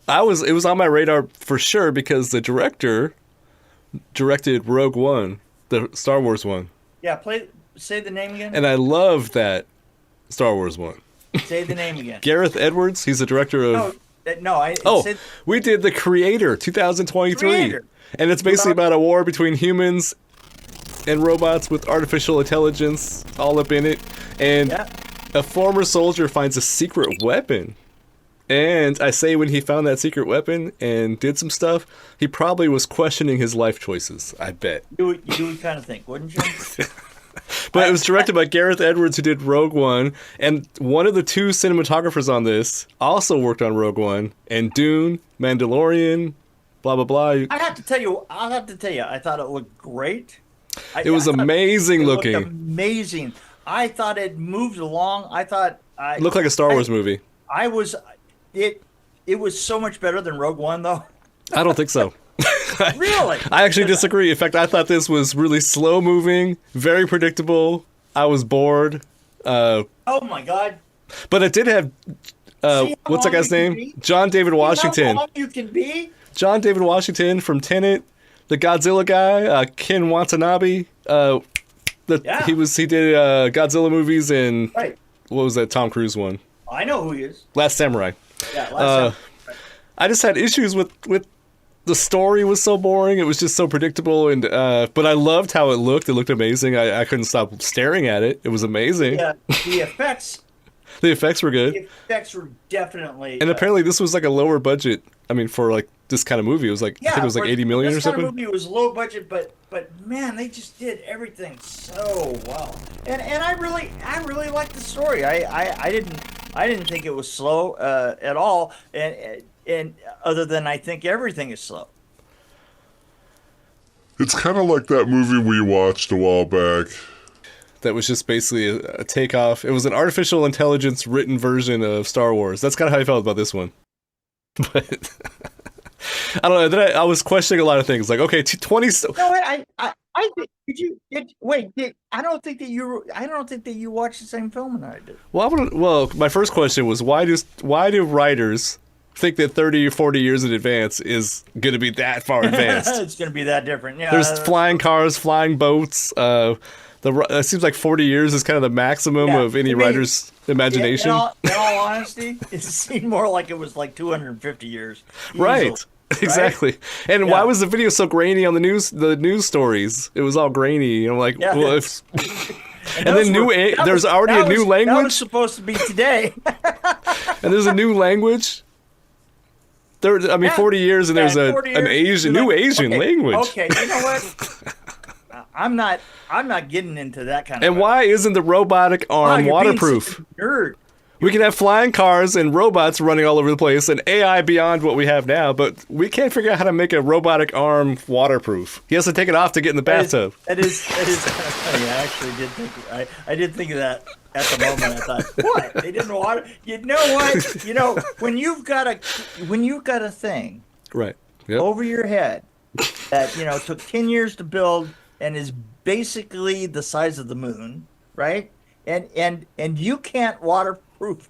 It was on my radar for sure because the director directed Rogue One, the Star Wars one. Yeah, say the name again. And I love that Star Wars one. Say the name again. Gareth Edwards, he's the director of... We did The Creator, 2023. Creator. And it's basically about a war between humans and robots with artificial intelligence all up in it. And a former soldier finds a secret weapon. And I say when he found that secret weapon and did some stuff, he probably was questioning his life choices, I bet. You would kind of think, wouldn't you? But it was directed by Gareth Edwards, who did Rogue One, and one of the two cinematographers on this also worked on Rogue One, and Dune, Mandalorian, blah, blah, blah. I'll have to tell you, I thought it looked great. It was amazing looking. Looked amazing. I thought it moved along. It looked like a Star Wars movie. It was so much better than Rogue One, though. I don't think so. Really? I actually disagree. In fact, I thought this was really slow moving, very predictable. I was bored. Oh my God. But it did have, what's that guy's name? John David Washington. How long you can be? John David Washington from Tenet, the Godzilla guy, Ken Watanabe. He did Godzilla movies and what was that Tom Cruise one? I know who he is. Last Samurai. Yeah, Last Samurai. I just had issues with the story was so boring. It was just so predictable, and but I loved how it looked. It looked amazing. I couldn't stop staring at it. It was amazing. Yeah, the effects. The effects were good. The effects were definitely. And apparently, this was like a lower budget. I mean, for like this kind of movie, it was like I think it was like 80 million or something. This kind of movie was low budget, but man, they just did everything so well. And I really liked the story. I didn't think it was slow at all. And other than I think everything is slow. It's kind of like that movie we watched a while back. That was just basically a takeoff. It was an artificial intelligence written version of Star Wars. That's kind of how I felt about this one. But I don't know. Then I was questioning a lot of things. Like, okay, 20. No, I don't think that you watched the same film that I did. Well, my first question was why do writers think that 30 or 40 years in advance is going to be that far advanced? It's going to be that different. Yeah. There's flying cars, flying boats. It seems like 40 years is kind of the maximum of any writer's imagination. In all honesty, it seemed more like it was like 250 years. Easily, right. Exactly. And why was the video so grainy on the news stories? It was all grainy. I'm like, well, if... And then there's already a new language. That was supposed to be today. And there's a new language. 40 years and there's an new Asian language. Okay, you know what? I'm not getting into that kind of. And why isn't the robotic arm waterproof? Nerd. We can have flying cars and robots running all over the place and AI beyond what we have now, but we can't figure out how to make a robotic arm waterproof. He has to take it off to get in the bathtub. That is funny. I actually did think I did think of that at the moment. I thought, what? They didn't water. You know what? You know, when you've got a thing right over your head that, you know, took 10 years to build and is basically the size of the moon, right? And you can't waterproof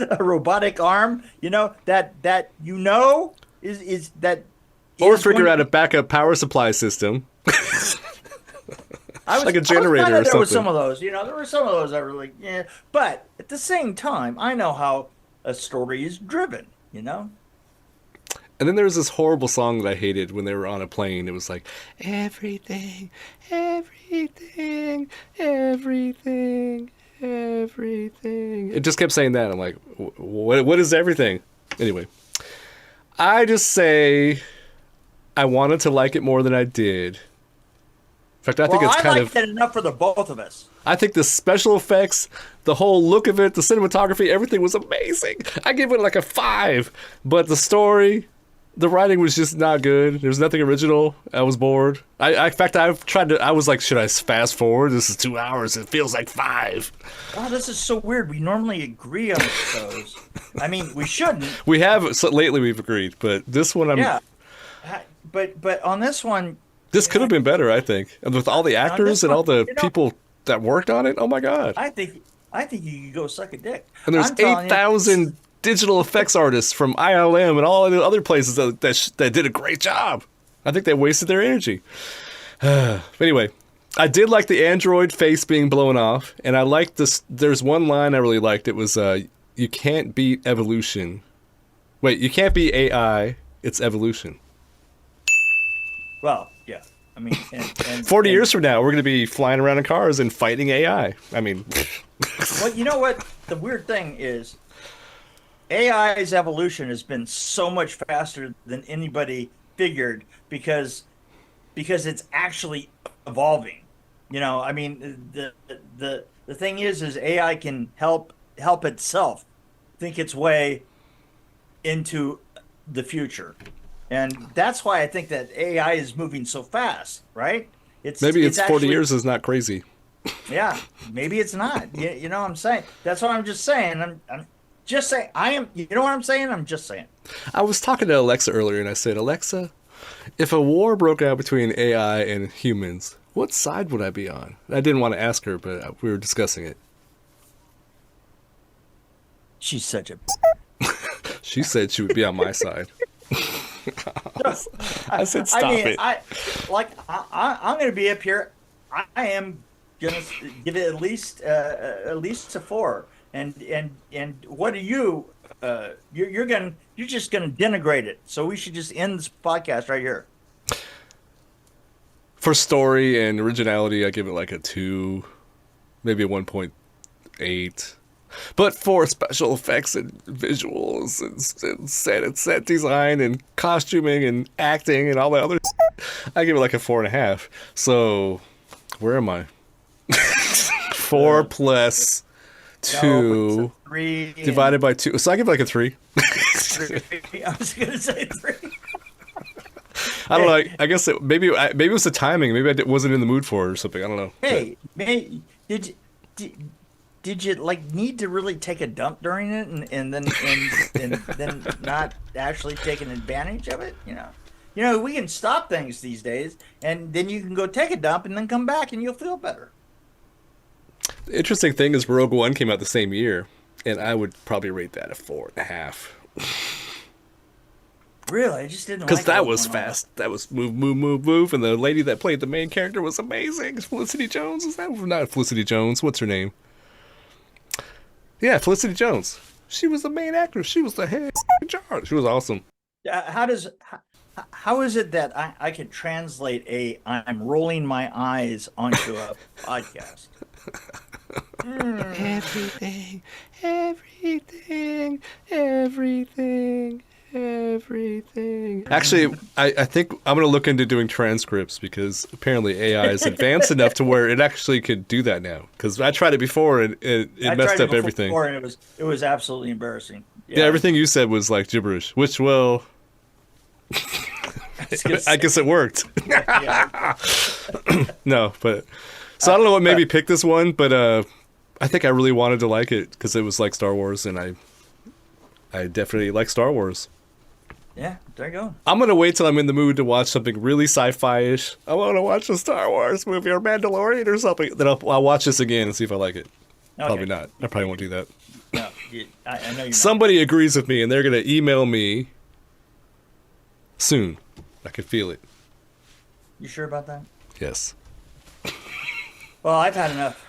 a robotic arm, you know, that is that. Or figure out a backup power supply system. Like a generator or something. There were some of those, you know, that were like, yeah. But at the same time, I know how a story is driven, you know. And then there was this horrible song that I hated when they were on a plane. It was like, everything, everything, everything, everything. It just kept saying that. I'm like, what is everything? Anyway, I just say I wanted to like it more than I did. In fact, I think it's kind of... I liked it enough for the both of us. I think the special effects, the whole look of it, the cinematography, everything was amazing. I give it like a 5. But the story... The writing was just not good. There was nothing original. I was bored. In fact, I was like, should I fast forward? This is 2 hours. It feels like 5. Wow, this is so weird. We normally agree on shows. I mean, we shouldn't. We have. So lately we've agreed. But this one, Yeah. But on this one... This could have been better, I think. And with all the actors and all the people that worked on it, oh my God. I think you could go suck a dick. And there's 8,000 digital effects artists from ILM and all the other places that did a great job. I think they wasted their energy. But anyway, I did like the android face being blown off, and I liked this. There's one line I really liked. It was, you can't beat evolution. Wait, you can't beat AI, it's evolution. Well, yeah. I mean, and 40 years from now, we're going to be flying around in cars and fighting AI. I mean... Well, you know what? The weird thing is AI's evolution has been so much faster than anybody figured because it's actually evolving. You know, I mean, the thing is AI can help itself think its way into the future. And that's why I think that AI is moving so fast, right? Maybe it's 40 actually, years is not crazy. Yeah, maybe it's not. You know what I'm saying? That's what I'm just saying. I'm just saying. You know what I'm saying? I'm just saying. I was talking to Alexa earlier, and I said, Alexa, if a war broke out between AI and humans, what side would I be on? I didn't want to ask her, but we were discussing it. She's such a... She said she would be on my side. I said, stop it. I'm going to be up here. I am going to give it at least a 4. And what are you? You're just going to denigrate it. So we should just end this podcast right here. For story and originality, I give it like a 2, maybe a 1.8. But for special effects and visuals and set design and costuming and acting and all that other I give it like a 4.5. So where am I? 4 plus 2 3 divided by 2. So I give it like a 3. 3. I was going to say 3. I don't know. I guess maybe it was the timing. Maybe I wasn't in the mood for it or something. I don't know. Hey, did you like need to really take a dump during it and then not actually taking advantage of it? You know, we can stop things these days, and then you can go take a dump and then come back and you'll feel better. The interesting thing is Rogue One came out the same year, and I would probably rate that a 4.5. Really, I just didn't because like that Rogue was One. fast. That was move, and the lady that played the main character was amazing. Felicity Jones, is that not Felicity Jones? What's her name? Yeah, Felicity Jones. She was the main actress. She was the head in charge. She was awesome. How is it that I could translate I'm rolling my eyes onto a podcast? Everything, everything, everything, everything. Actually, I think I'm going to look into doing transcripts because apparently AI is advanced enough to where it actually could do that now. Because I tried it before and it messed up everything. Before, and it was absolutely embarrassing. Yeah, everything you said was like gibberish, which will... I guess it worked. No, but... So I don't know what made me pick this one, but I think I really wanted to like it because it was like Star Wars, and I definitely like Star Wars. Yeah, there you go. I'm going to wait till I'm in the mood to watch something really sci-fi-ish. I want to watch a Star Wars movie or Mandalorian or something. Then I'll watch this again and see if I like it. Okay. Probably not. I probably won't do that. No, I know you're Somebody agrees with me, and they're going to email me soon. I can feel it. You sure about that? Yes. Well, I've had enough.